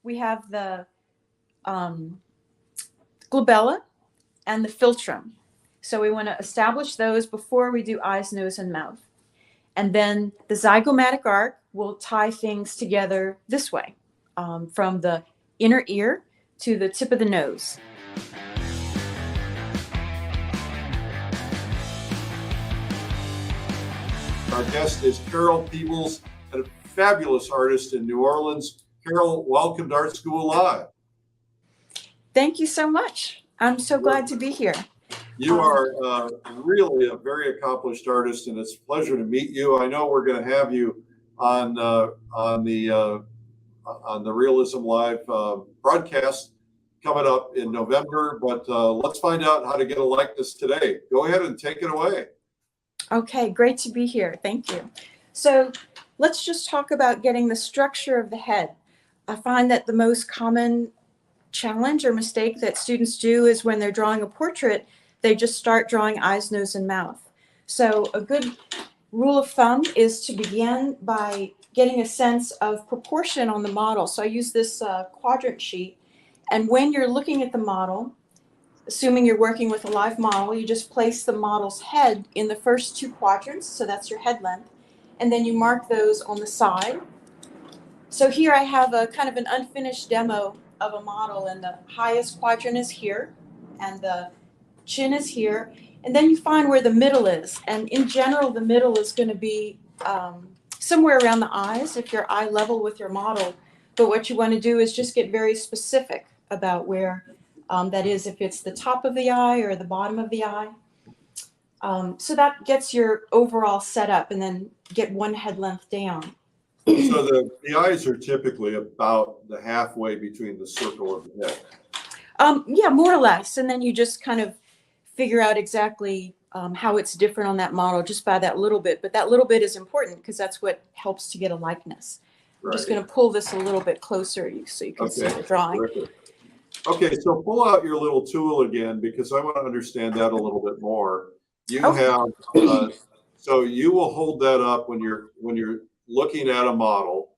we have the glabella and the philtrum. So we want to establish those before we do eyes, nose, and mouth. And then the zygomatic arc will tie things together this way, from the inner ear to the tip of the nose. Our guest is Carol Peebles, a fabulous artist in New Orleans. Carol, welcome to Art School Live. Thank you so much. I'm so glad to be here. You are really a very accomplished artist, and it's a pleasure to meet you. I know we're going to have you on the Realism Live broadcast coming up in November, but let's find out how to get a likeness today. Go ahead and take it away. Okay, great to be here. Thank you. So let's just talk about getting the structure of the head. I find that the most common challenge or mistake that students do is when they're drawing a portrait, they just start drawing eyes, nose, and mouth. So a good rule of thumb is to begin by getting a sense of proportion on the model. So I use this quadrant sheet, and when you're looking at the model, assuming you're working with a live model, you just place the model's head in the first two quadrants, so that's your head length, and then you mark those on the side. So here I have a kind of an unfinished demo of a model, and the highest quadrant is here, and the chin is here, and then you find where the middle is. And in general, the middle is going to be somewhere around the eyes if you're eye level with your model. But what you want to do is just get very specific about where that is, if it's the top of the eye or the bottom of the eye. So that gets your overall setup, and then get one head length down. So the eyes are typically about the halfway between the circle of the head. Yeah, more or less. And then you just kind of figure out exactly how it's different on that model just by that little bit. But that little bit is important because that's what helps to get a likeness. Right. I'm just going to pull this a little bit closer so you can see the drawing. Terrific. Okay, so pull out your little tool again, because I want to understand that a little bit more. You have, so you will hold that up when you're looking at a model,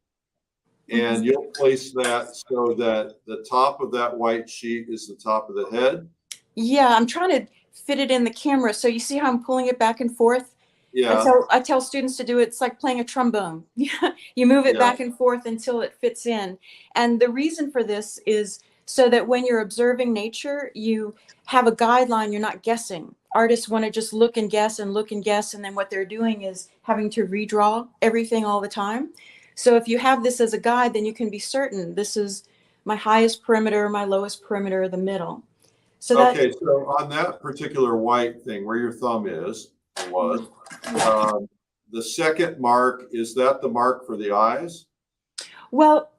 and you'll place that so that the top of that white sheet is the top of the head. Yeah, I'm trying to fit it in the camera. So you see how I'm pulling it back and forth? Yeah. I tell students to do it. It's like playing a trombone. You move it back and forth until it fits in. And the reason for this is so that when you're observing nature, you have a guideline. You're not guessing. Artists want to just look and guess and look and guess. And then what they're doing is having to redraw everything all the time. So if you have this as a guide, then you can be certain this is my highest perimeter, my lowest perimeter, the middle. So okay, so on that particular white thing where your thumb is, the second mark, is that the mark for the eyes? Well,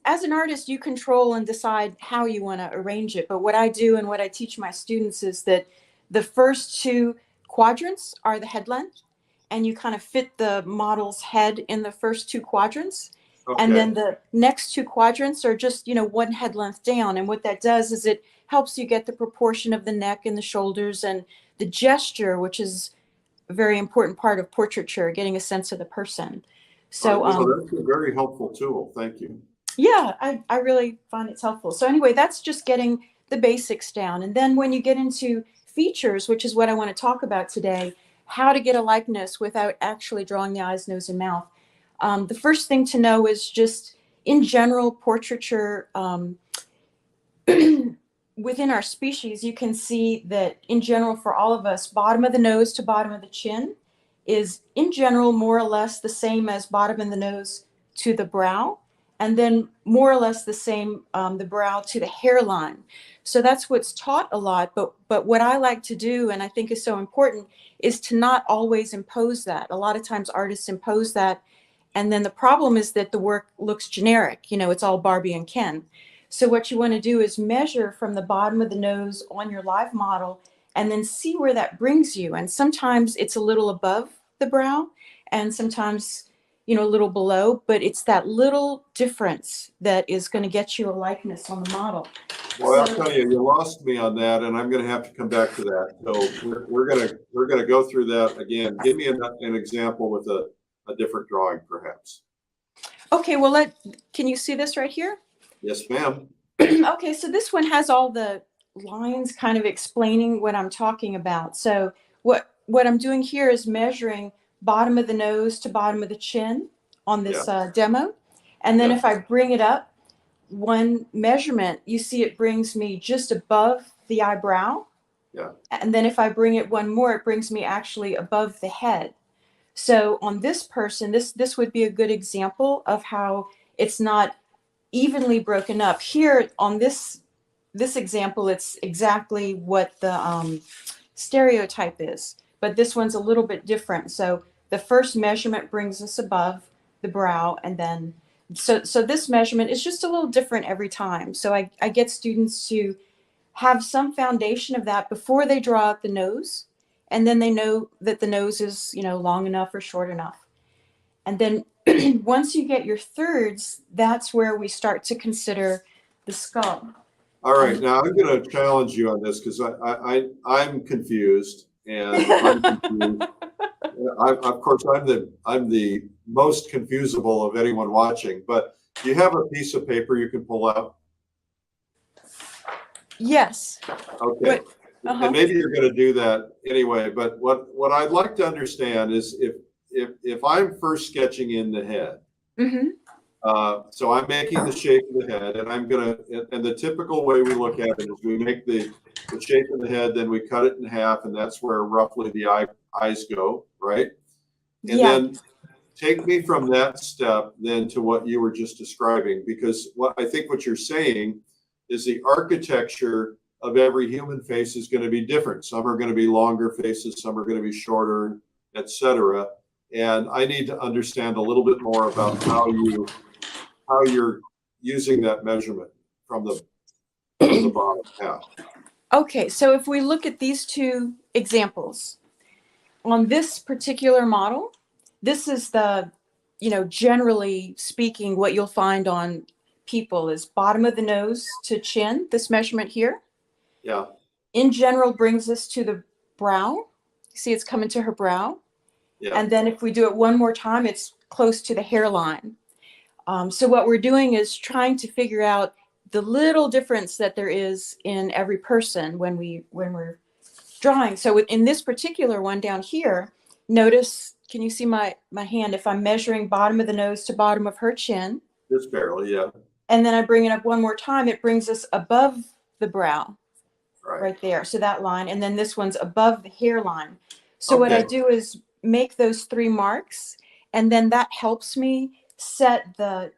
as an artist, you control and decide how you want to arrange it. But what I do and what I teach my students is that the first two quadrants are the head length, and you kind of fit the model's head in the first two quadrants. Okay. And then the next two quadrants are just, one head length down. And what that does is it helps you get the proportion of the neck and the shoulders and the gesture, which is a very important part of portraiture, getting a sense of the person. So that's a very helpful tool. Thank you. Yeah, I really find it's helpful. So anyway, that's just getting the basics down. And then when you get into features, which is what I want to talk about today, how to get a likeness without actually drawing the eyes, nose, and mouth. The first thing to know is just, in general, portraiture, within our species, you can see that in general for all of us, bottom of the nose to bottom of the chin is in general more or less the same as bottom of the nose to the brow, and then more or less the same the brow to the hairline. So that's what's taught a lot, but what I like to do, and I think is so important, is to not always impose that. A lot of times artists impose that, and then the problem is that the work looks generic. It's all Barbie and Ken. So what you want to do is measure from the bottom of the nose on your live model and then see where that brings you. And sometimes it's a little above the brow and sometimes, a little below, but it's that little difference that is going to get you a likeness on the model. Well, I'll tell you, you lost me on that, and I'm going to have to come back to that. So we're going to go through that again. Give me an example with a different drawing, perhaps. Okay, well, can you see this right here? Yes, ma'am. Okay, so this one has all the lines kind of explaining what I'm talking about. So what I'm doing here is measuring bottom of the nose to bottom of the chin on this demo. And then Yeah. if I bring it up, one measurement, you see it brings me just above the eyebrow. Yeah. And then if I bring it one more, it brings me actually above the head. So on this person, this would be a good example of how it's not evenly broken up. Here on this example, it's exactly what the stereotype is, but this one's a little bit different. So the first measurement brings us above the brow, and then so this measurement is just a little different every time. So I get students to have some foundation of that before they draw out the nose, and then they know that the nose is, you know, long enough or short enough. And then once you get your thirds, that's where we start to consider the skull. All right, now I'm going to challenge you on this because I'm confused, and I'm confused. Of course, I'm the most confusable of anyone watching. But do you have a piece of paper you can pull out? Yes. Okay. And maybe you're going to do that anyway. But what I'd like to understand is if I'm first sketching in the head. Mm-hmm. So I'm making the shape of the head, and and the typical way we look at it is we make the shape of the head, then we cut it in half, and that's where roughly the eyes go, right? And then take me from that step then to what you were just describing, because what I think what you're saying is the architecture of every human face is going to be different. Some are going to be longer faces, some are going to be shorter, etc. And I need to understand a little bit more about how you're using that measurement from the bottom half. Okay, so if we look at these two examples, on this particular model, this is the, you know, generally speaking, what you'll find on people is bottom of the nose to chin, this measurement here. Yeah. In general brings us to the brow. See, it's coming to her brow. Yeah. And then if we do it one more time, it's close to the hairline. So what we're doing is trying to figure out the little difference that there is in every person when we're drawing. So in this particular one down here, notice, can you see my hand? If I'm measuring bottom of the nose to bottom of her chin. Just barely, yeah. And then I bring it up one more time, it brings us above the brow, right, right there. So that line, and then this one's above the hairline. So what I do is make those three marks, and then that helps me set the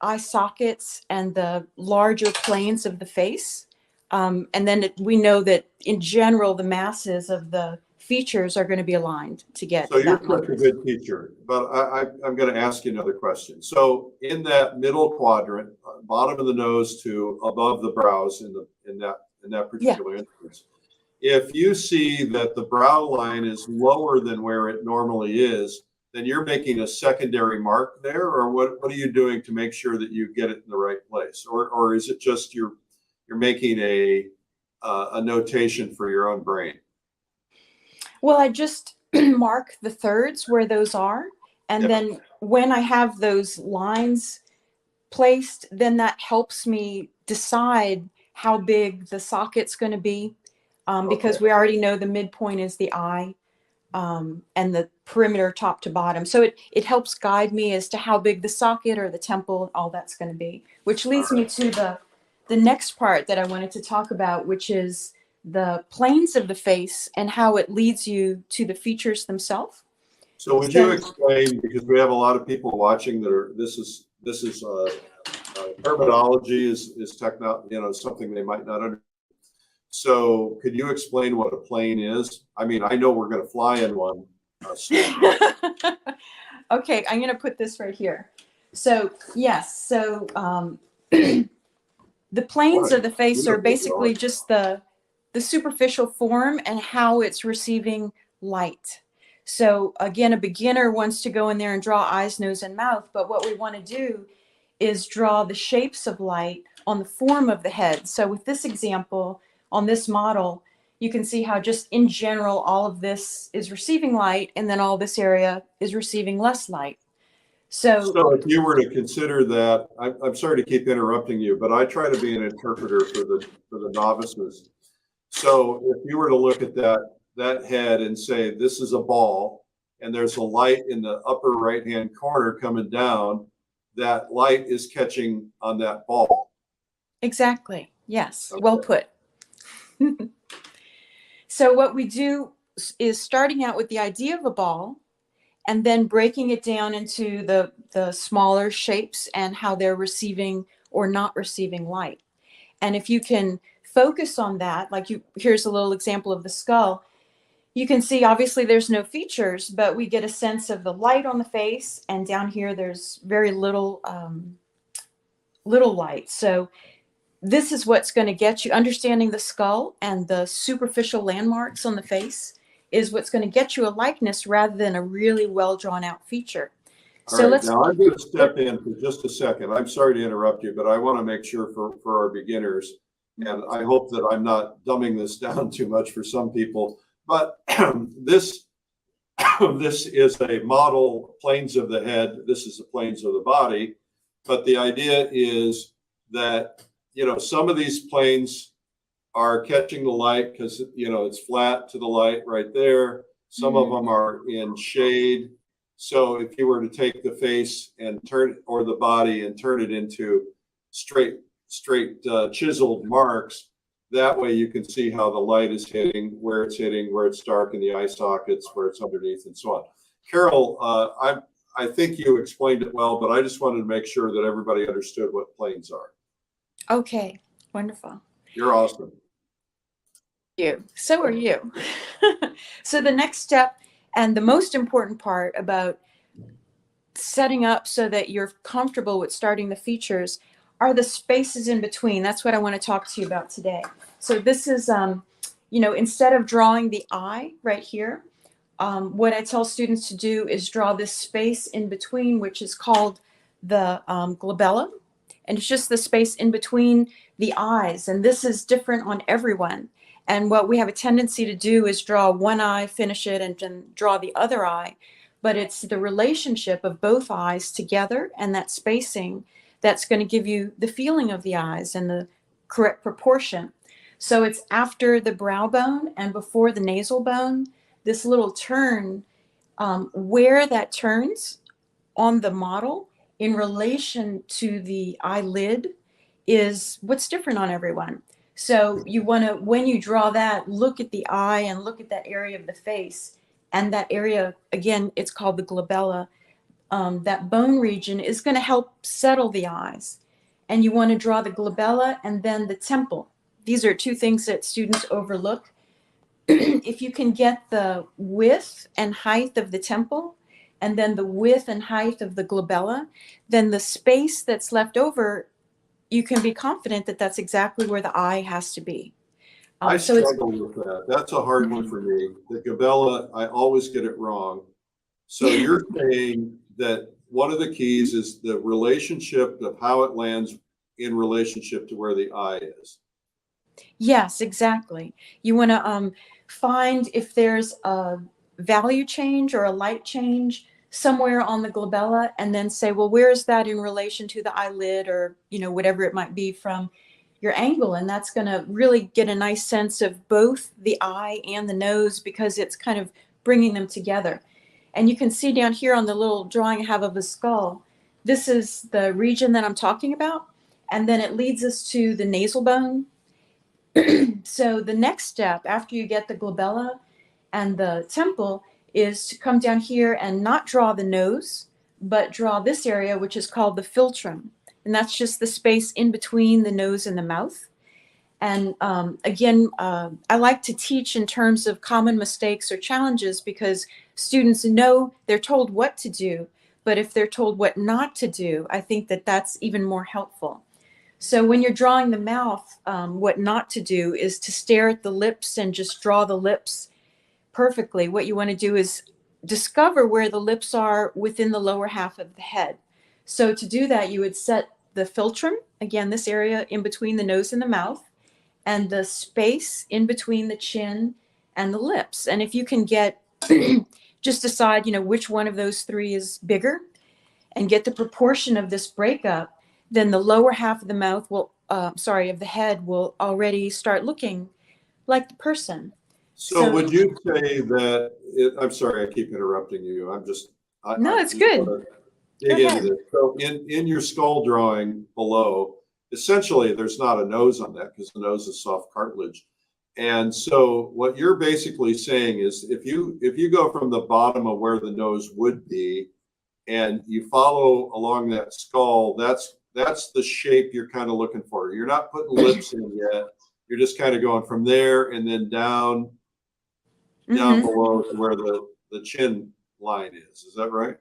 eye sockets and the larger planes of the face. And then we know that in general, the masses of the features are going to be aligned to get. So you're such a good teacher, but I'm going to ask you another question. So in that middle quadrant, bottom of the nose to above the brows in that particular instance, if you see that the brow line is lower than where it normally is, then you're making a secondary mark there, or what are you doing to make sure that you get it in the right place, or is it just you're making a notation for your own brain? Well, I just mark the thirds where those are, and then when I have those lines placed, then that helps me decide how big the socket's going to be, because we already know the midpoint is the eye. And the perimeter top to bottom. So it helps guide me as to how big the socket or the temple, all that's going to be, which leads me to the next part that I wanted to talk about, which is the planes of the face and how it leads you to the features themselves. So would you explain, because we have a lot of people watching that are, this is terminology is something they might not understand. So could you explain what a plane is? I mean, I know we're going to fly in one soon. Okay, I'm going to put this right here. So yes, so the planes of the face are basically just the superficial form and how it's receiving light. So again, a beginner wants to go in there and draw eyes, nose, and mouth, but what we want to do is draw the shapes of light on the form of the head. So with this example, on this model, you can see how just in general, all of this is receiving light, and then all this area is receiving less light. So, So if you were to consider that, I'm sorry to keep interrupting you, but I try to be an interpreter for the novices. So if you were to look at that head and say, this is a ball, and there's a light in the upper right-hand corner coming down, that light is catching on that ball. exactly. Yes. Okay. Well put. So what we do is starting out with the idea of a ball and then breaking it down into the smaller shapes and how they're receiving or not receiving light. And if you can focus on that, like here's a little example of the skull. You can see obviously there's no features, but we get a sense of the light on the face, and down here there's very little little light. So this is what's going to get you understanding the skull and the superficial landmarks on the face is what's going to get you a likeness rather than a really well drawn out feature. All So right, let's now I'm going to step in for just a second. I'm sorry to interrupt you, but I want to make sure for our beginners, and I hope that I'm not dumbing this down too much for some people, but this is a model planes of the head. This is the planes of the body, but the idea is that, you know, some of these planes are catching the light because, you know, it's flat to the light right there. Some of them are in shade. So if you were to take the face and turn, or the body and turn it into straight chiseled marks, that way you can see how the light is hitting, where it's dark in the eye sockets, where it's underneath, and so on. Carol, I think you explained it well, but I just wanted to make sure that everybody understood what planes are. Okay, wonderful. You're awesome. You. So are you. So the next step and the most important part about setting up so that you're comfortable with starting the features are the spaces in between. That's what I want to talk to you about today. So this is, you know, instead of drawing the eye right here, what I tell students to do is draw this space in between, which is called the glabella. And it's just the space in between the eyes. And this is different on everyone. And what we have a tendency to do is draw one eye, finish it, and then draw the other eye. But it's the relationship of both eyes together and that spacing that's going to give you the feeling of the eyes and the correct proportion. So it's after the brow bone and before the nasal bone, this little turn, where that turns on the model in relation to the eyelid is what's different on everyone. So you want to, when you draw that, look at the eye and look at that area of the face. And that area, again, it's called the glabella. That bone region is going to help settle the eyes. And you want to draw the glabella and then the temple. These are two things that students overlook. If you can get the width and height of the temple and then the width and height of the glabella, then the space that's left over, you can be confident that that's exactly where the eye has to be. I struggle with that. That's a hard one for me. The glabella, I always get it wrong. So you're saying that one of the keys is the relationship of how it lands in relationship to where the eye is. Yes, exactly. You want to find if there's a value change or a light change somewhere on the glabella, and then say, well, where is that in relation to the eyelid, or, you know, whatever it might be from your angle. And that's going to really get a nice sense of both the eye and the nose, because it's kind of bringing them together. And you can see down here on the little drawing I have of the skull, this is the region that I'm talking about. And then it leads us to the nasal bone. So the next step after you get the glabella and the temple is to come down here and not draw the nose, but draw this area, which is called the philtrum. And that's just the space in between the nose and the mouth. And again, I like to teach in terms of common mistakes or challenges, because students know they're told what to do, but if they're told what not to do, I think that that's even more helpful. So when you're drawing the mouth, what not to do is to stare at the lips and just draw the lips perfectly. What you want to do is discover where the lips are within the lower half of the head. So to do that, you would set the philtrum, again, this area in between the nose and the mouth, and the space in between the chin and the lips. And if you can get, just decide, you know, which one of those three is bigger. and get the proportion of this breakup, then the lower half of the mouth will, of the head will already start looking like the person. So would you say that, I'm sorry, I keep interrupting you. No, I it's just good. want to Go dig into ahead. this. So in your skull drawing below, essentially there's not a nose on that because the nose is soft cartilage. And so what you're basically saying is if you go from the bottom of where the nose would be and you follow along that skull, that's the shape you're kind of looking for. You're not putting lips in yet. You're just kind of going from there and then down below to where the chin line is. Is that right?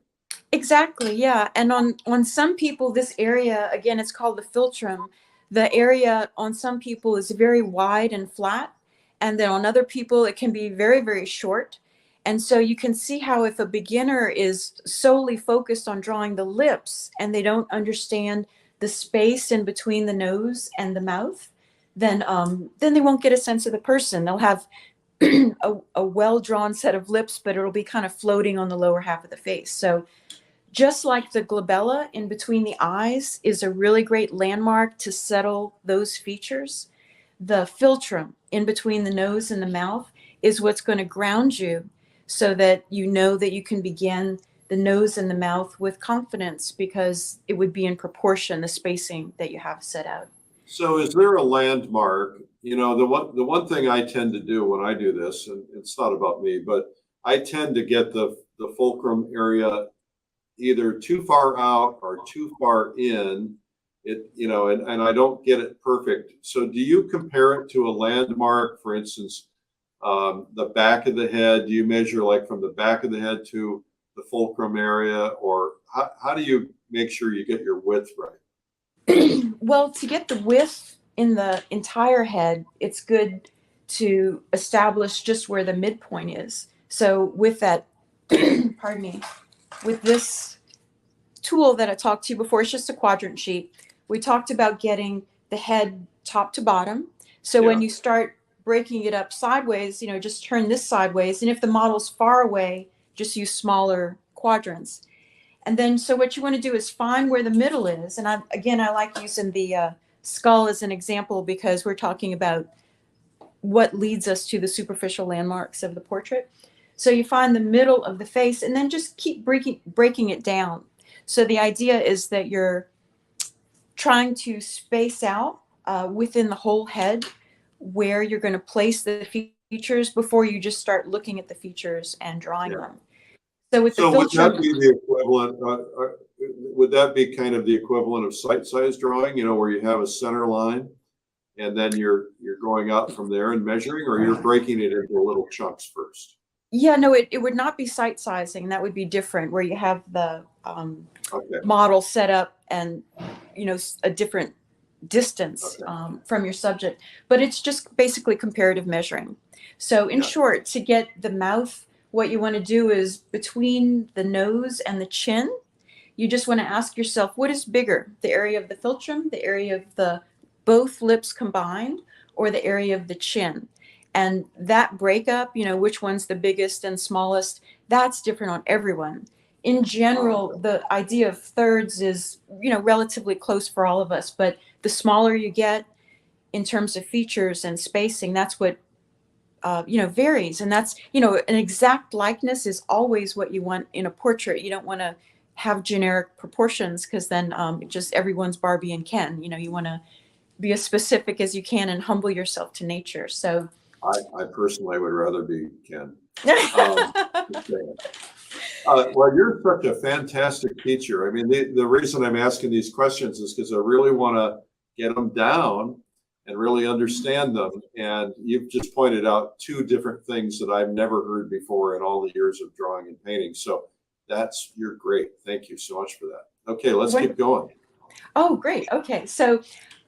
Exactly, yeah. And on some people, this area, again, it's called the philtrum. The area on some people is very wide and flat, and then on other people, it can be very, very short. And so you can see how if a beginner is solely focused on drawing the lips and they don't understand the space in between the nose and the mouth, then they won't get a sense of the person. They'll have a well-drawn set of lips, but it'll be kind of floating on the lower half of the face. So just like the glabella in between the eyes is a really great landmark to settle those features, the philtrum in between the nose and the mouth is what's going to ground you so that you know that you can begin the nose and the mouth with confidence because it would be in proportion, the spacing that you have set out. So is there a landmark? You know, the one thing I tend to do when I do this, and it's not about me, but I tend to get the fulcrum area either too far out or too far in. And I don't get it perfect. So do you compare it to a landmark, for instance, the back of the head? Do you measure like from the back of the head to the fulcrum area, or how do you make sure you get your width right? Well, to get the width in the entire head, it's good to establish just where the midpoint is. So with that, pardon me, with this tool that I talked to you before, it's just a quadrant sheet. We talked about getting the head top to bottom. So when you start breaking it up sideways, just turn this sideways. And if the model's far away, just use smaller quadrants. And then, so what you want to do is find where the middle is. And I like using the skull as an example because we're talking about what leads us to the superficial landmarks of the portrait. So you find the middle of the face and then just keep breaking it down. So the idea is that you're trying to space out within the whole head where you're going to place the features before you just start looking at the features and drawing them. So with the would philtrum, that be the equivalent? Would that be kind of the equivalent of sight size drawing? Where you have a center line, and then you're going out from there and measuring, or you're breaking it into little chunks first? Yeah, no, it would not be sight sizing. That would be different, where you have the model set up and a different distance from your subject. But it's just basically comparative measuring. So in short, to get the mouth, what you want to do is between the nose and the chin, you just want to ask yourself, what is bigger, the area of the philtrum, the area of the both lips combined, or the area of the chin? And that breakup, which one's the biggest and smallest, that's different on everyone. In general, the idea of thirds is, relatively close for all of us, but the smaller you get in terms of features and spacing, that's what varies. And that's, an exact likeness is always what you want in a portrait. You don't want to have generic proportions because then just everyone's Barbie and Ken. You want to be as specific as you can and humble yourself to nature. So I personally would rather be Ken. Well, you're such a fantastic teacher. I mean, the reason I'm asking these questions is because I really want to get them down and really understand them. And you've just pointed out two different things that I've never heard before in all the years of drawing and painting. So you're great. Thank you so much for that. Okay, let's keep going. Oh, great. Okay. So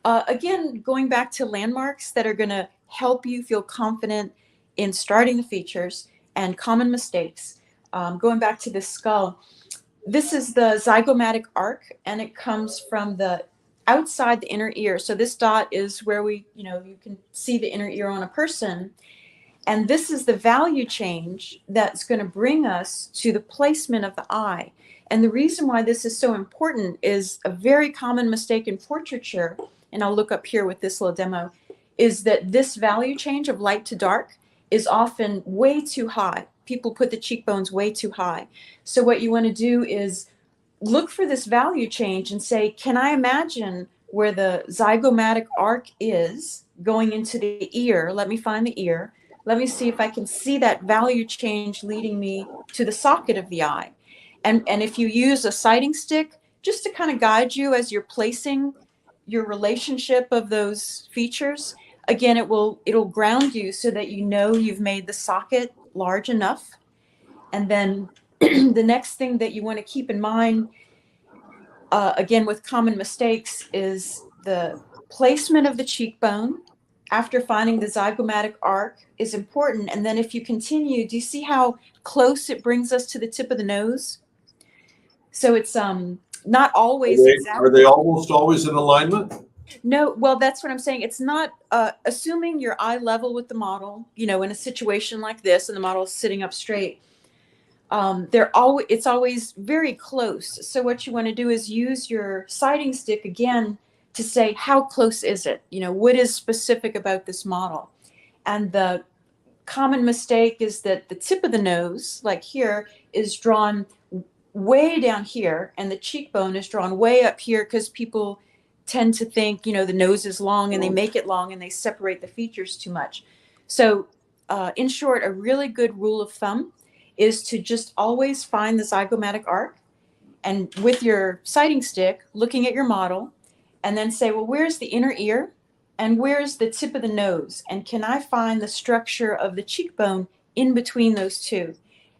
again, going back to landmarks that are going to help you feel confident in starting the features and common mistakes. Going back to the skull, this is the zygomatic arc, and it comes from the outside the inner ear. So this dot is where you can see the inner ear on a person. And this is the value change that's going to bring us to the placement of the eye. And the reason why this is so important is a very common mistake in portraiture, and I'll look up here with this little demo, is that this value change of light to dark is often way too high. People put the cheekbones way too high. So what you want to do is look for this value change and say, can I imagine where the zygomatic arc is going into the ear? Let me find the ear. Let me see if I can see that value change leading me to the socket of the eye. And if you use a sighting stick, just to kind of guide you as you're placing your relationship of those features, again, it'll ground you so that you know you've made the socket large enough. And then the next thing that you want to keep in mind, again, with common mistakes, is the placement of the cheekbone after finding the zygomatic arc is important. And then if you continue, do you see how close it brings us to the tip of the nose? So it's not always exactly. Are they almost always in alignment? No, well, that's what I'm saying. It's not assuming you're eye level with the model, you know, in a situation like this and the model is sitting up straight. It's always very close. So what you want to do is use your sighting stick again to say, how close is it? You know, what is specific about this model? And the common mistake is that the tip of the nose, like here, is drawn way down here, and the cheekbone is drawn way up here because people tend to think, you know, the nose is long and they make it long and they separate the features too much. So in short, a really good rule of thumb is to just always find the zygomatic arc, and with your sighting stick, looking at your model, and then say, well, where's the inner ear and where's the tip of the nose? And can I find the structure of the cheekbone in between those two?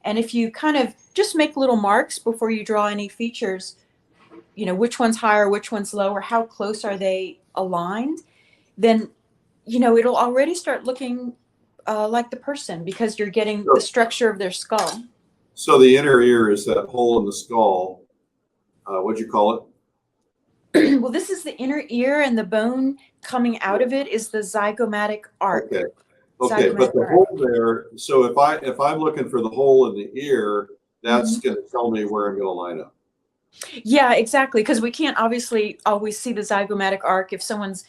And if you kind of just make little marks before you draw any features, you know, which one's higher, which one's lower, how close are they aligned, then, you know, it'll already start looking like the person, because you're getting the structure of their skull. So the inner ear is that hole in the skull. What'd you call it? Well, this is the inner ear, and the bone coming out of it is the zygomatic arc. Okay. Okay, but the hole there, so if I'm looking for the hole in the ear, that's going to tell me where I'm going to line up. Yeah, exactly, because we can't obviously always see the zygomatic arc if someone's,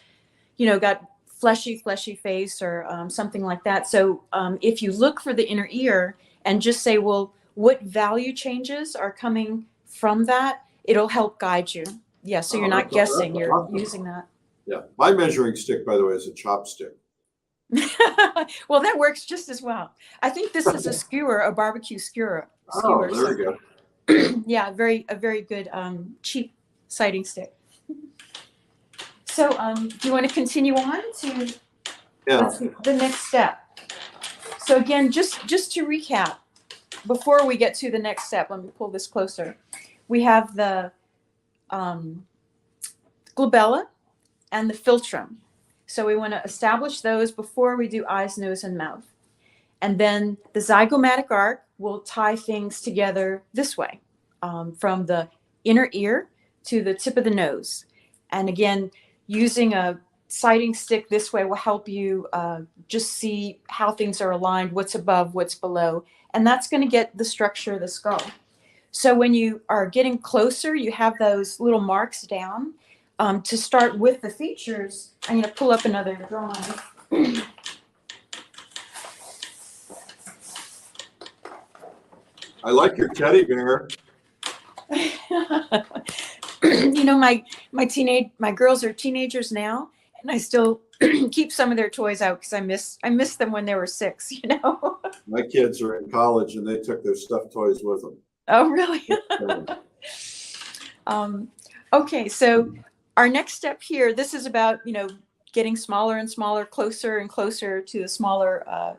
you know, got fleshy face or something like that. So if you look for the inner ear and just say, well, what value changes are coming from that, it'll help guide you. Yeah, so you're not guessing, you're awesome. Using that. Yeah, my measuring stick, by the way, is a chopstick. Well, that works just as well. I think this is a skewer, a barbecue skewer. Oh, there we go. Yeah, a very good cheap sighting stick. So do you want to continue on to the next step? So again, just to recap, before we get to the next step, let me pull this closer. We have the glabella and the philtrum. So we want to establish those before we do eyes, nose, and mouth. And then the zygomatic arc will tie things together this way, from the inner ear to the tip of the nose. And again, using a sighting stick this way will help you just see how things are aligned, what's above, what's below. And that's going to get the structure of the skull. So when you are getting closer, you have those little marks down. To start with the features, I'm going to pull up another drawing. I like your teddy bear. You know, my girls are teenagers now, and I still keep some of their toys out because I miss them when they were 6. You know. My kids are in college, and they took their stuffed toys with them. Oh, really? Okay, so our next step here, this is about, you know, getting smaller and smaller, closer and closer to the smaller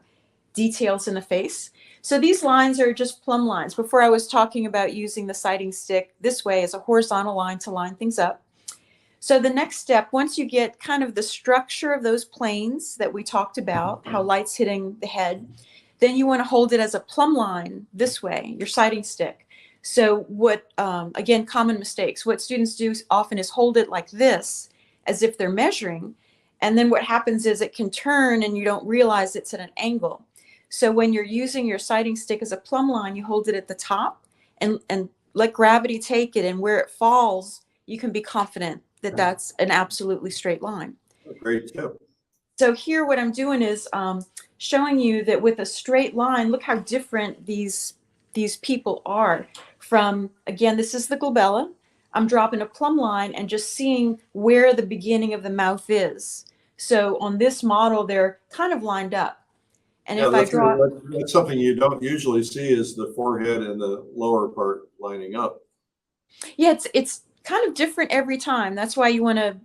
details in the face. So these lines are just plumb lines. Before I was talking about using the sighting stick this way as a horizontal line to line things up. So the next step, once you get kind of the structure of those planes that we talked about, how light's hitting the head, then you want to hold it as a plumb line this way, your sighting stick. So what, again, common mistakes. What students do often is hold it like this, as if they're measuring. And then what happens is it can turn and you don't realize it's at an angle. So when you're using your sighting stick as a plumb line, you hold it at the top and let gravity take it, and where it falls, you can be confident that that's an absolutely straight line. Great tip. So here what I'm doing is showing you that with a straight line, look how different these people are from, again, this is the glabella. I'm dropping a plumb line and just seeing where the beginning of the mouth is. So on this model, they're kind of lined up. And Yeah, if I draw, that's something you don't usually see, is the forehead and the lower part lining up. yeah, it's kind of different every time. That's why you want to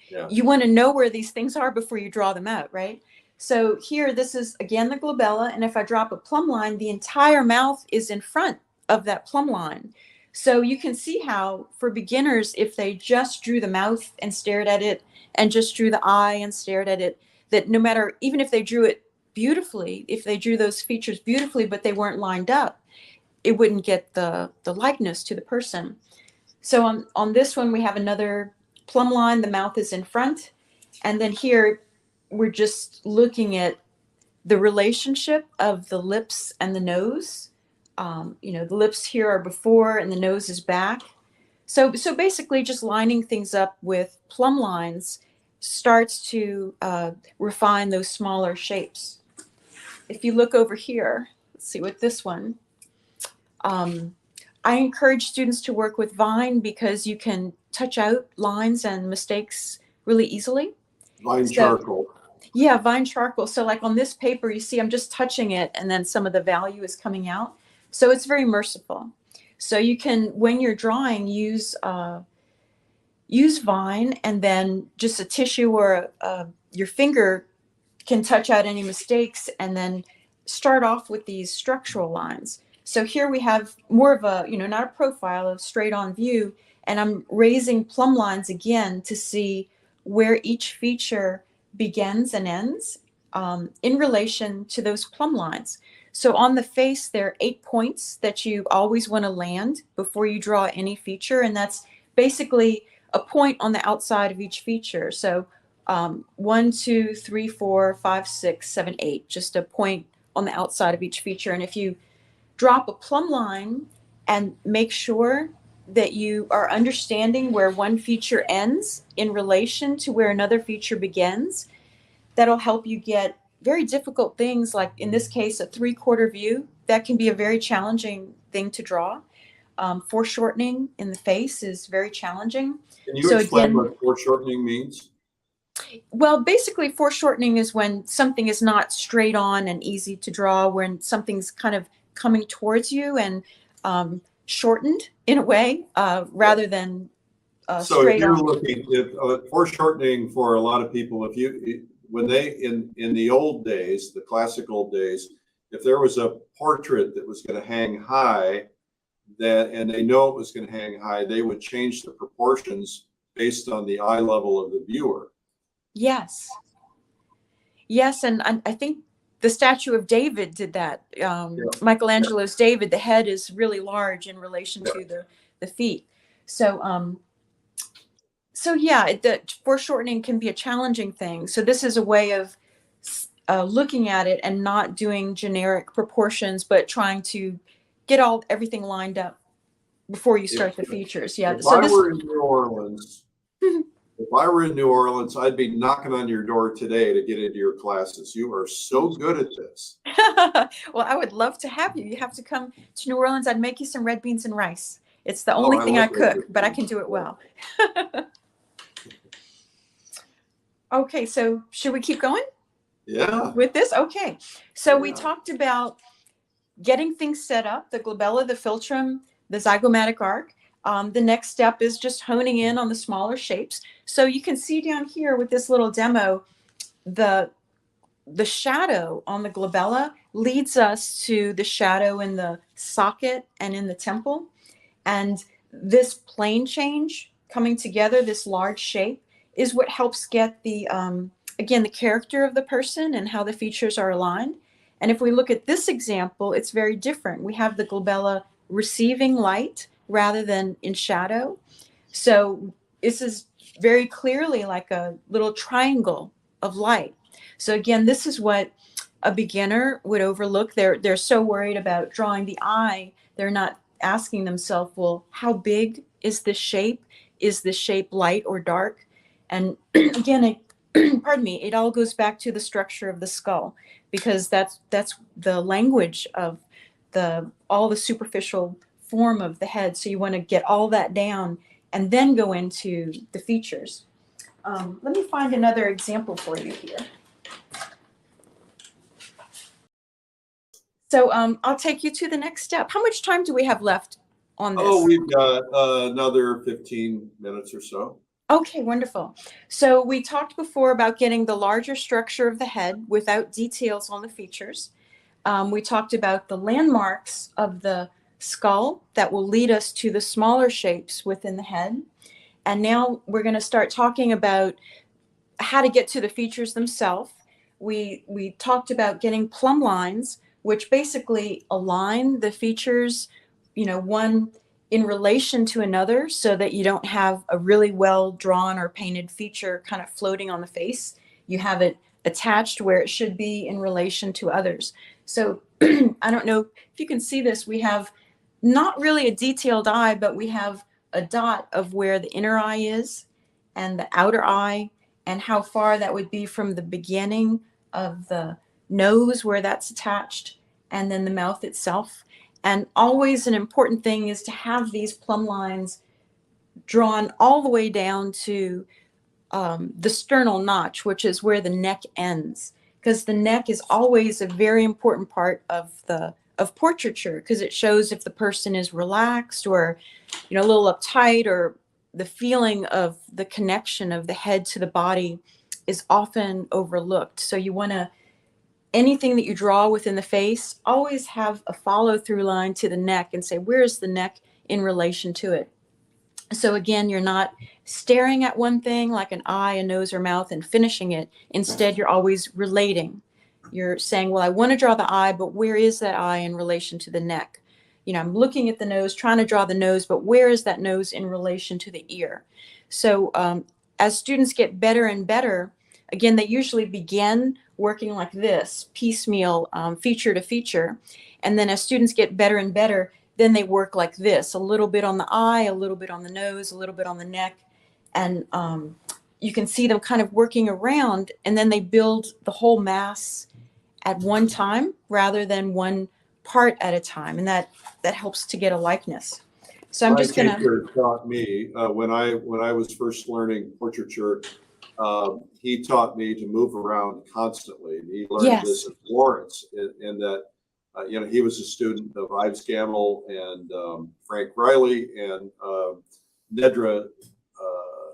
Yeah. know where these things are before you draw them out, right? So here, this is again the glabella, and if I drop a plumb line, the entire mouth is in front of that plumb line. So you can see how, for beginners, if they just drew the mouth and stared at it, and just drew the eye and stared at it, that no matter, even if they drew it beautifully, if they drew those features beautifully, but they weren't lined up, it wouldn't get the likeness to the person. So on this one, we have another plumb line, the mouth is in front. And then here, we're just looking at the relationship of the lips and the nose. The lips here are before and the nose is back. So basically just lining things up with plumb lines starts to refine those smaller shapes. If you look over here, let's see with this one. I encourage students to work with Vine because you can touch out lines and mistakes really easily. Vine charcoal. Yeah, Vine charcoal. So like on this paper, you see I'm just touching it and then some of the value is coming out. So it's very merciful. So you can, when you're drawing, use Vine, and then just a tissue or your finger can touch out any mistakes, and then start off with these structural lines. So here we have more of a, not a profile, of straight on view, and I'm raising plumb lines again to see where each feature begins and ends in relation to those plumb lines. So on the face, there are 8 points that you always want to land before you draw any feature, and that's basically a point on the outside of each feature. So 1, 2, 3, 4, 5, 6, 7, 8, just a point on the outside of each feature. And if you drop a plumb line and make sure that you are understanding where one feature ends in relation to where another feature begins, that'll help you get very difficult things, like in this case, a 3/4 view. That can be a very challenging thing to draw. Foreshortening in the face is very challenging. Can you explain what foreshortening means? Well, basically, foreshortening is when something is not straight on and easy to draw, when something's kind of coming towards you and shortened in a way, rather than So if straight you're on. looking, foreshortening for a lot of people, when they, in the old days, the classic old days, if there was a portrait that was going to hang high, and they know it was going to hang high, they would change the proportions based on the eye level of the viewer. Yes. Yes, and I think the statue of David did that. Michelangelo's David, the head is really large in relation to the feet. So the foreshortening can be a challenging thing. So this is a way of looking at it and not doing generic proportions, but trying to get everything lined up before you start the features. Yeah. If I were in New Orleans, I'd be knocking on your door today to get into your classes. You are so good at this. Well, I would love to have you. You have to come to New Orleans. I'd make you some red beans and rice. It's the only thing I cook, but I can do it well. Okay, so should we keep going? Yeah. With this? Okay. So we talked about getting things set up, the glabella, the philtrum, the zygomatic arc. The next step is just honing in on the smaller shapes. So you can see down here with this little demo, the shadow on the glabella leads us to the shadow in the socket and in the temple. And this plane change coming together, this large shape, is what helps get the, again, the character of the person and how the features are aligned. And if we look at this example, it's very different. We have the glabella receiving light rather than in shadow. So this is very clearly like a little triangle of light. So again, this is what a beginner would overlook. They're so worried about drawing the eye, they're not asking themselves, well, how big is this shape? Is this shape light or dark? And again, pardon me, it all goes back to the structure of the skull, because that's the language of all the superficial form of the head. So you want to get all that down and then go into the features. Let me find another example for you here. So I'll take you to the next step. How much time do we have left on this? Oh, we've got another 15 minutes or so. Okay, wonderful. So we talked before about getting the larger structure of the head without details on the features. We talked about the landmarks of the skull that will lead us to the smaller shapes within the head. And now we're going to start talking about how to get to the features themselves. We talked about getting plumb lines, which basically align the features, one in relation to another, so that you don't have a really well drawn or painted feature kind of floating on the face. You have it attached where it should be in relation to others. So I don't know if you can see this. We have not really a detailed eye, but we have a dot of where the inner eye is and the outer eye, and how far that would be from the beginning of the nose where that's attached, and then the mouth itself. And always an important thing is to have these plumb lines drawn all the way down to the sternal notch, which is where the neck ends, because the neck is always a very important part of portraiture, because it shows if the person is relaxed or a little uptight, or the feeling of the connection of the head to the body is often overlooked. So you want to, anything that you draw within the face, always have a follow through line to the neck and say, where's the neck in relation to it? So again, you're not staring at one thing like an eye, a nose, or mouth and finishing it. Instead, you're always relating. You're saying, well, I want to draw the eye, but where is that eye in relation to the neck? I'm looking at the nose, trying to draw the nose, but where is that nose in relation to the ear? So as students get better and better, again, they usually begin working like this, piecemeal, feature to feature. And then as students get better and better, then they work like this, a little bit on the eye, a little bit on the nose, a little bit on the neck. And you can see them kind of working around, and then they build the whole mass at one time rather than one part at a time. And that helps to get a likeness. So I'm just going to. My teacher taught me when I was first learning portraiture. He taught me to move around constantly. He learned this in Florence, and that he was a student of Ives Gammell and Frank Riley and Nedra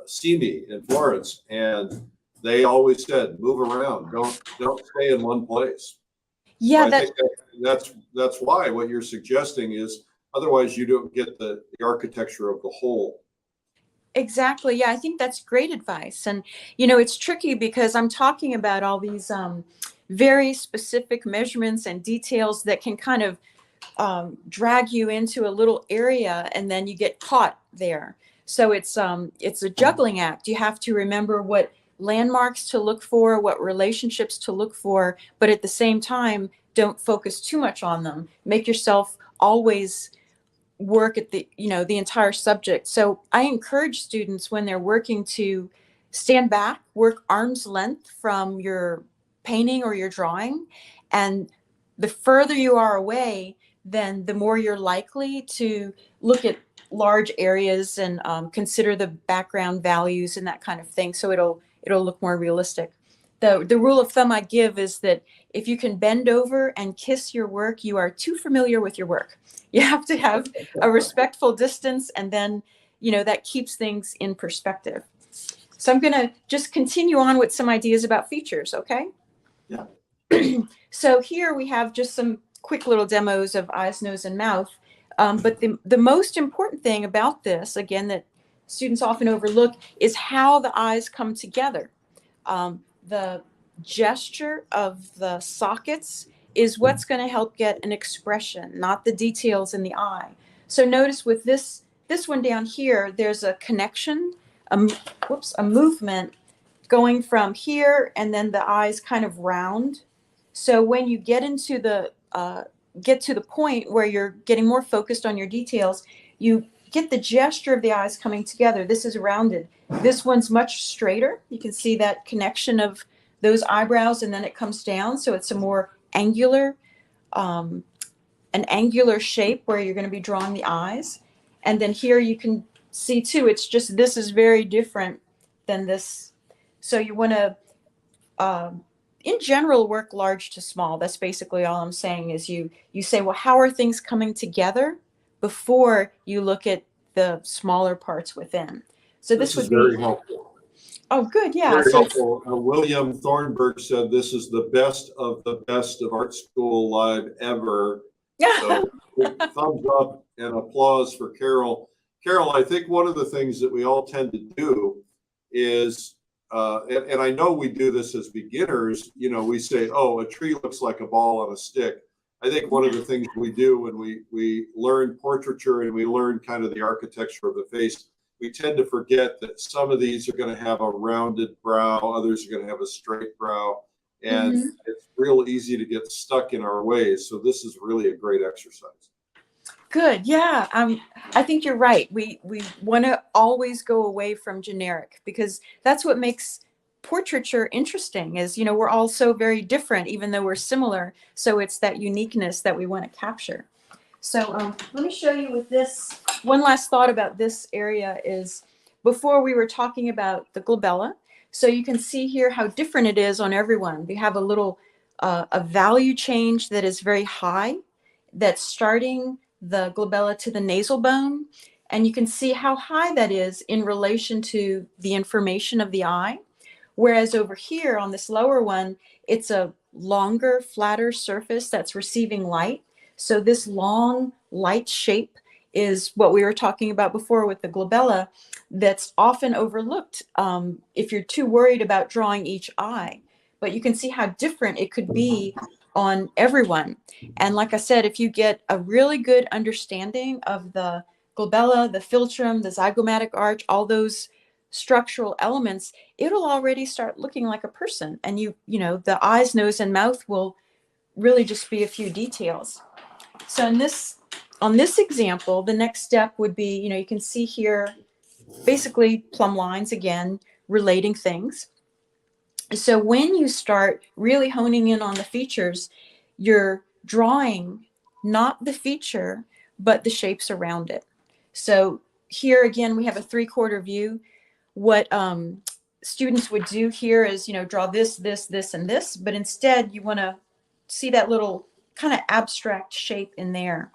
Simi in Florence, and they always said, move around, don't stay in one place. Yeah, so I think that's why what you're suggesting is, otherwise you don't get the architecture of the whole. Exactly. Yeah, I think that's great advice. And, it's tricky because I'm talking about all these very specific measurements and details that can kind of drag you into a little area, and then you get caught there. So it's a juggling act. You have to remember what landmarks to look for, what relationships to look for, but at the same time, don't focus too much on them. Make yourself always work at the entire subject. So I encourage students, when they're working, to stand back, work arm's length from your painting or your drawing. And the further you are away, then the more you're likely to look at large areas and consider the background values and that kind of thing. So it'll look more realistic. The rule of thumb I give is that if you can bend over and kiss your work, you are too familiar with your work. You have to have a respectful distance, and then, that keeps things in perspective. So I'm going to just continue on with some ideas about features, okay? Yeah. So here we have just some quick little demos of eyes, nose, and mouth. But the most important thing about this, again, that students often overlook, is how the eyes come together. The gesture of the sockets is what's going to help get an expression, not the details in the eye. So notice with this one down here, there's a connection, a movement going from here, and then the eyes kind of round. So when you get into the get to the point where you're getting more focused on your details, you get the gesture of the eyes coming together. This is rounded. This one's much straighter. You can see that connection of those eyebrows, and then it comes down. So it's a more angular, an angular shape where you're going to be drawing the eyes. And then here you can see too, it's just, this is very different than this. So you want to, in general, work large to small. That's basically all I'm saying is you say, well, how are things coming together before you look at the smaller parts within. So this would is be very helpful. Oh, good. Yeah. Very So helpful. William Thornburg said this is the best of Art School Live ever. So thumbs up and applause for Carol. Carol, I think one of the things that we all tend to do is, and I know we do this as beginners, you know, we say, oh, a tree looks like a ball on a stick. I think one of the things we do when we learn portraiture and we learn kind of the architecture of the face, we tend to forget that some of these are going to have a rounded brow, others are going to have a straight brow, and it's real easy to get stuck in our ways. So this is really a great exercise. Good. Yeah. I think you're right. We want to always go away from generic, because that's what makes portraiture interesting is, you know, we're all so very different, even though we're similar. So it's that uniqueness that we want to capture. So let me show you with this. One last thought about this area is, before we were talking about the glabella. So you can see here how different it is on everyone. We have a little, a value change that is very high, that's starting the glabella to the nasal bone. And you can see how high that is in relation to the information of the eye. Whereas over here on this lower one, it's a longer, flatter surface that's receiving light. So this long light shape is what we were talking about before with the glabella, that's often overlooked if you're too worried about drawing each eye. But you can see how different it could be on everyone. And like I said, if you get a really good understanding of the glabella, the philtrum, the zygomatic arch, all those structural elements, it'll already start looking like a person. And you know, the eyes, nose, and mouth will really just be a few details. So on this example, the next step would be, you know, you can see here basically plumb lines again, relating things. So when you start really honing in on the features, you're drawing not the feature, but the shapes around it. So here again, we have a 3/4 view. What students would do here is, you know, draw this, this, this, and this, but instead you want to see that little kind of abstract shape in there.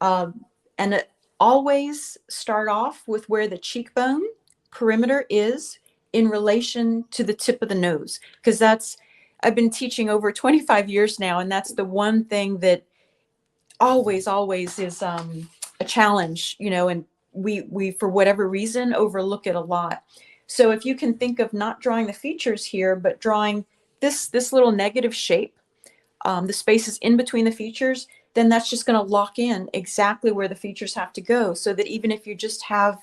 And always start off with where the cheekbone perimeter is in relation to the tip of the nose, because I've been teaching over 25 years now, and that's the one thing that always is a challenge, you know, and we for whatever reason overlook it a lot. So if you can think of not drawing the features here, but drawing this little negative shape, the spaces in between the features, then that's just going to lock in exactly where the features have to go, so that even if you just have,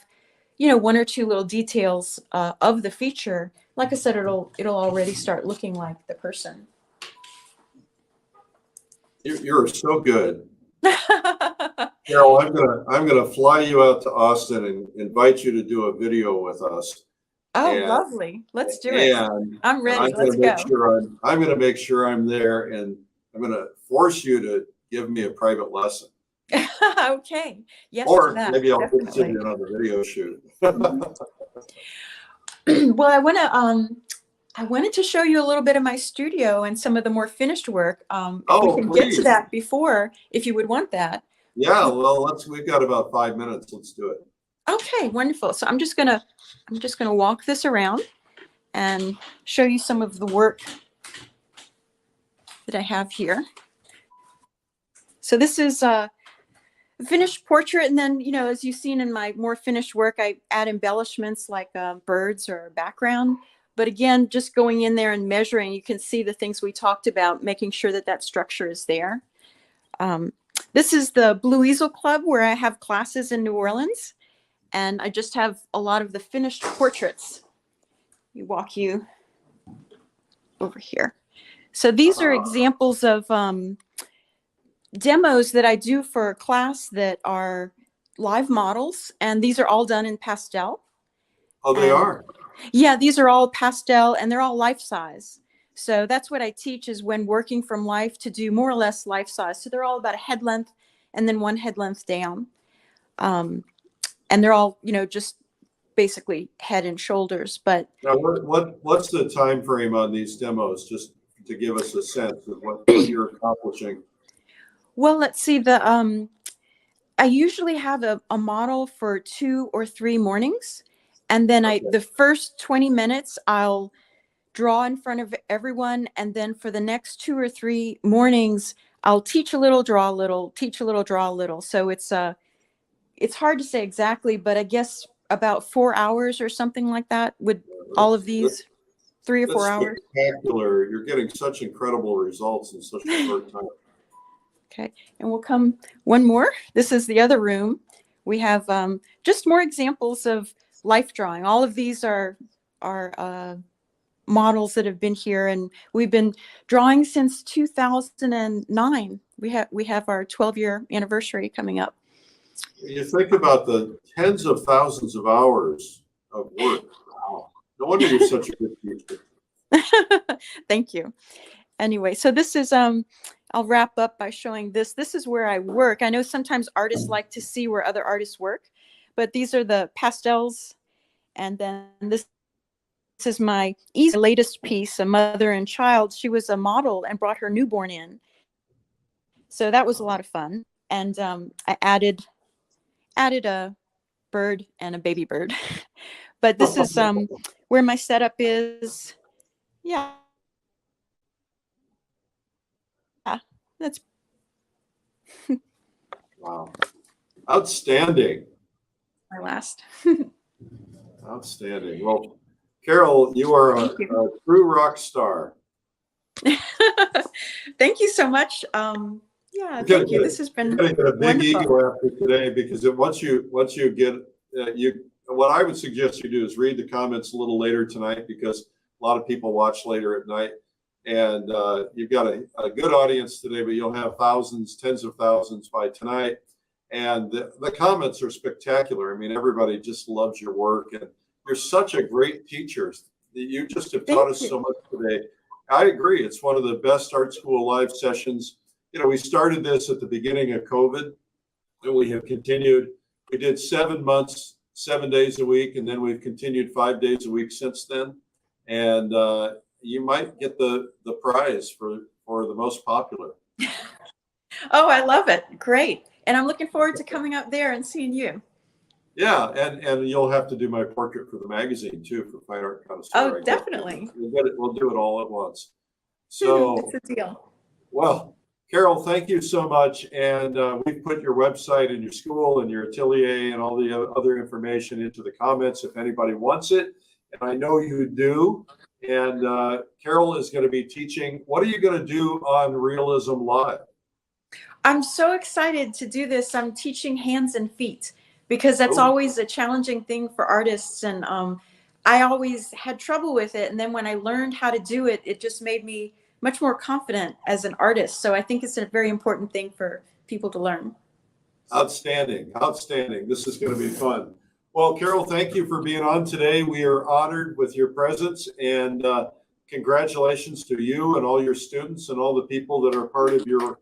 you know, one or two little details of the feature, like I said, it'll already start looking like the person. You're so good. Carol, I'm gonna fly you out to Austin and invite you to do a video with us. Oh, and, lovely. Let's do it. I'm ready. Let's go. I'm gonna make sure I'm there, and I'm gonna force you to give me a private lesson. Okay. Yes. Or to that, maybe I'll definitely. send you another video shoot. Well, I wanted to show you a little bit of my studio and some of the more finished work. If we can get to that before, if you would want that. Yeah, well, we've got about 5 minutes. Let's do it. Okay, wonderful. So I'm just gonna walk this around and show you some of the work that I have here. So this is a finished portrait, and then, you know, as you've seen in my more finished work, I add embellishments like birds or background. But again, just going in there and measuring, you can see the things we talked about, making sure that that structure is there. This is the Blue Easel Club, where I have classes in New Orleans, and I just have a lot of the finished portraits. Walk you over here. So these are examples of demos that I do for a class that are live models, and these are all done in pastel. Oh, they are? Yeah, these are all pastel, and they're all life size. So that's what I teach, is when working from life to do more or less life size. So they're all about a head length and then one head length down. And they're all, just basically head and shoulders. But Now, what's the time frame on these demos, just to give us a sense of what you're accomplishing? well, let's see. I usually have a model for 2 or 3 mornings, and then Okay. the first 20 minutes I'll draw in front of everyone, and then for the next 2 or 3 mornings I'll teach a little, draw a little, teach a little, draw a little. So it's hard to say exactly, but I guess about 4 hours or something like that, would all of these 3 or 4 That's hours. spectacular. You're getting such incredible results in such a short time. Okay, and we'll come one more. This is the other room. We have just more examples of life drawing. All of these are models that have been here, and we've been drawing since 2009. We have our 12-year anniversary coming up. You think about the tens of thousands of hours of work. Wow. No wonder you're such a good teacher. Thank you. Anyway, so this is I'll wrap up by showing this. This is where I work. I know sometimes artists like to see where other artists work, but these are the pastels. And then this is my latest piece, a mother and child. She was a model and brought her newborn in. So that was a lot of fun. And I added a bird and a baby bird. But this is where my setup is. Yeah. That's Wow. Outstanding. my last. Outstanding. Well, Carol, you are a true rock star. Thank you so much. Yeah, thank you. This has been You're going to get a big wonderful. ego after today, because once you get what I would suggest you do is read the comments a little later tonight, because a lot of people watch later at night, and you've got a good audience today, but you'll have thousands, tens of thousands by tonight. And the comments are spectacular. I mean, everybody just loves your work, and you're such a great teacher. You just have taught us so much today. I agree. It's one of the best art school live sessions. We started this at the beginning of COVID, and we have continued. We did 7 months, 7 days a week, and then we've continued 5 days a week since then. And you might get the prize for the most popular. Oh, I love it. Great. And I'm looking forward to coming up there and seeing you. Yeah, and you'll have to do my portrait for the magazine too, for Fine Art Connoisseur. Oh, definitely. We'll do it all at once. So it's a deal. Well, Carol, thank you so much. And we've put your website and your school and your atelier and all the other information into the comments if anybody wants it. And I know you do. And Carol is going to be teaching. What are you going to do on Realism Live? I'm so excited to do this. I'm teaching hands and feet, because that's always a challenging thing for artists. And I always had trouble with it. And then when I learned how to do it, it just made me much more confident as an artist. So I think it's a very important thing for people to learn. Outstanding. Outstanding. This is going to be fun. Well, Carol, thank you for being on today. We are honored with your presence, and congratulations to you and all your students and all the people that are part of your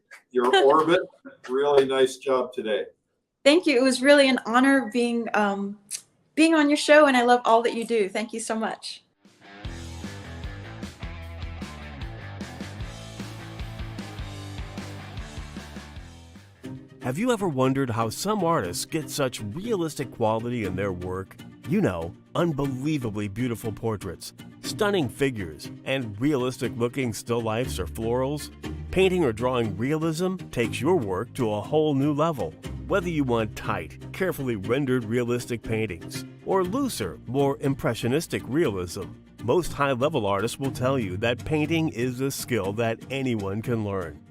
orbit. Really nice job today. Thank you. It was really an honor being on your show, and I love all that you do. Thank you so much. Have you ever wondered how some artists get such realistic quality in their work? Unbelievably beautiful portraits, stunning figures, and realistic-looking still lifes or florals? Painting or drawing realism takes your work to a whole new level. Whether you want tight, carefully rendered realistic paintings, or looser, more impressionistic realism, most high-level artists will tell you that painting is a skill that anyone can learn.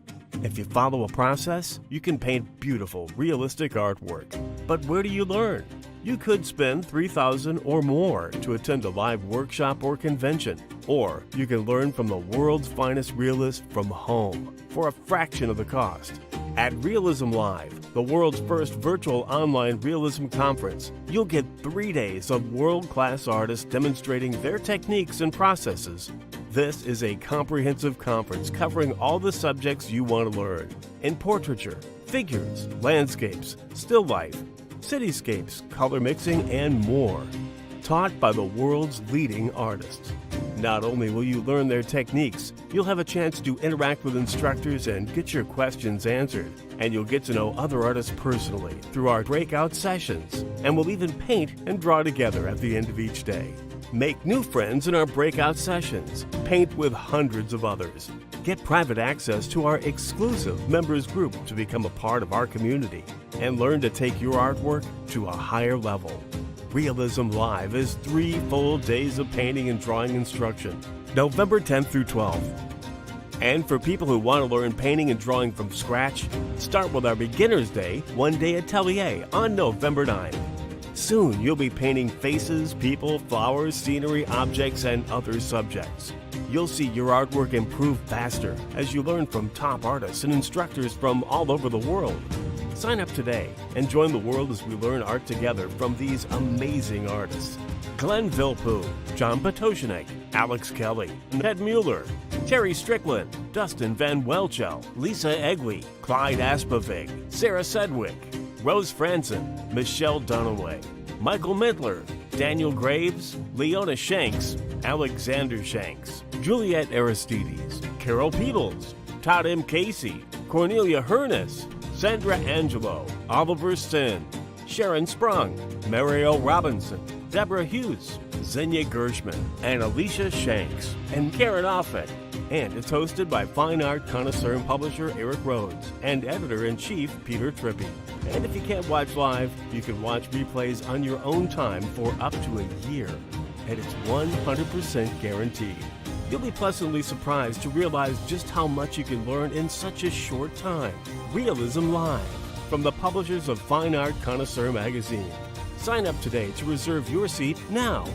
If you follow a process, you can paint beautiful, realistic artwork. But where do you learn? You could spend $3,000 or more to attend a live workshop or convention, or you can learn from the world's finest realists from home for a fraction of the cost. At Realism Live, the world's first virtual online realism conference, you'll get 3 days of world-class artists demonstrating their techniques and processes. This is a comprehensive conference covering all the subjects you want to learn in portraiture, figures, landscapes, still life, cityscapes, color mixing, and more. Taught by the world's leading artists. Not only will you learn their techniques, you'll have a chance to interact with instructors and get your questions answered. And you'll get to know other artists personally through our breakout sessions. And we'll even paint and draw together at the end of each day. Make new friends in our breakout sessions. Paint with hundreds of others. Get private access to our exclusive members group to become a part of our community. And learn to take your artwork to a higher level. Realism Live is 3 full days of painting and drawing instruction, November 10th through 12th. And for people who want to learn painting and drawing from scratch, start with our Beginner's Day 1-day atelier on November 9th. Soon you'll be painting faces, people, flowers, scenery, objects, and other subjects. You'll see your artwork improve faster as you learn from top artists and instructors from all over the world. Sign up today and join the world as we learn art together from these amazing artists. Glenn Vilppu, John Potoshanek, Alex Kelly, Ned Mueller, Terry Strickland, Dustin Van Welchel, Lisa Egli, Clyde Aspavig, Sarah Sedgwick, Rose Franson, Michelle Dunaway, Michael Midler, Daniel Graves, Leona Shanks, Alexander Shanks, Juliet Aristides, Carol Peebles, Todd M. Casey, Cornelia Hernes, Sandra Angelo, Oliver Sin, Sharon Sprung, Mario Robinson, Deborah Hughes, Xenia Gershman, and Alicia Shanks, and Karen Offit. And it's hosted by fine art connoisseur and publisher Eric Rhodes and editor-in-chief Peter Trippi. And if you can't watch live, you can watch replays on your own time for up to a year. And it's 100% guaranteed. You'll be pleasantly surprised to realize just how much you can learn in such a short time. Realism Live, from the publishers of Fine Art Connoisseur magazine. Sign up today to reserve your seat now